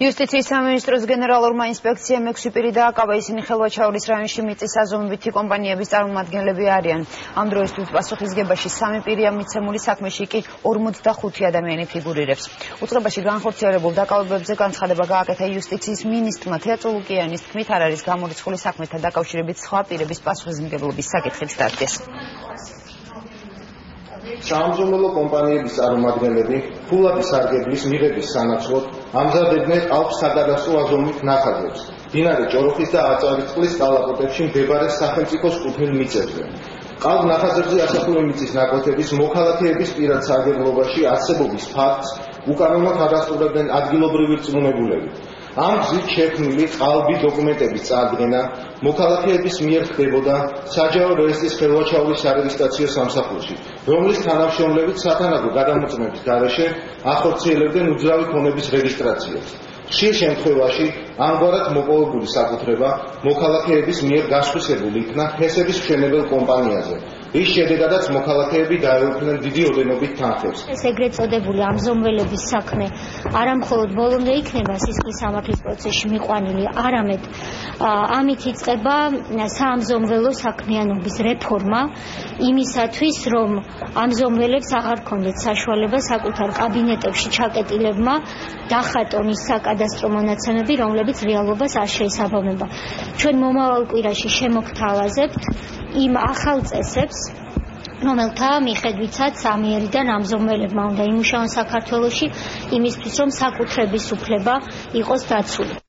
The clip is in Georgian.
იუსტიციის სამინისტროს გენერალურმა ინსპექციამ 6 პირი დააკავა. ისინი ხელვაჩაურის რაიონში მიწის აზომვითი კომპანიების წარმომადგენლები არიან. ამ დროისთვის პასუხისგებაში 3 პირია მიცემული, საქმეში კი 45 ადამიანი ფიგურირებს. უწყებაში განხორციელებულ დაკავებებზე განცხადება გააკეთა იუსტიციის მინისტრმა. თეატრო ლუკიანის თქმით, არ არის გამორიცხული საქმეთან დაკავშირებით სხვა პირების პასუხისმგებლობის საკითხიც დადგეს. საამზომელო კომპანიების წარმომადგენლები ფულადის სარგებლის მიღების სანაცვლოდ ამზადებდნენ ყალბს საკადასტრო აზომვით ნახაზებს მდინარე ჭოროხის და აწარისწყლის კალაპოტებში მდებარე სახელმწიფოს კუთვნილ მიწებზე. ყალბ ნახაზებზე ასახული მიწის ნაკვეთების მოქალაქეების პირად სარგებლობაში არსებობის ფაქტს უკანონოდ ადასტურებდნენ ადგილობრივი რწმუნებულები. ამ გზით შექმნილი ყალბი დოკუმენტების წარდგენა მოქალაქეების მიერ ხდებოდა საჯარო რეესტრის ხელვაჩაურის სარეგისტრაციო სამსახურში, რომლის თანამშრომლებით სათანადო გადამოწმების გარეშე ახორციელებდნენ უძრავი ქონების რეგისტრაციას. ხშირ შემთხვევაში ამგვარად მოპოვებული საკუთრება მოქალაქეების მიერ გასხვისებულ იქნა ჰესების მშენებელ კომპანიაზე, რის შედეგადაც მოქალაქეები დაეუფლნენ დიდი ოდენობით თანხებს. ეს ეგრეთ წოდებული ამზომველების საქმე არა მხოლოდ ბოლომდე იქნება სისხლის სამართლის პროცესში მიყვანილი, არამედ ამით იწყება საამზომველო საქმიანობის რეფორმა იმისათვის, რომ ამზომველებს აღარ ქონდეთ საშუალება საკუთარ კაბინეტებში ჩაკეტილებმა დახატონ ის საკადასტრო მონაცემები, რომლებიც რეალობას არ შეესაბამება. ჩვენ მომავალ კვირაში შემოგთავაზებთ იმ ახალ წესებს, რომელთა მიხედვითაც ამიერიდან ამზომველებმა უნდა იმუშაონ საქართველოში იმისთვის, რომ საკუთრების უფლება იყოს დაცული.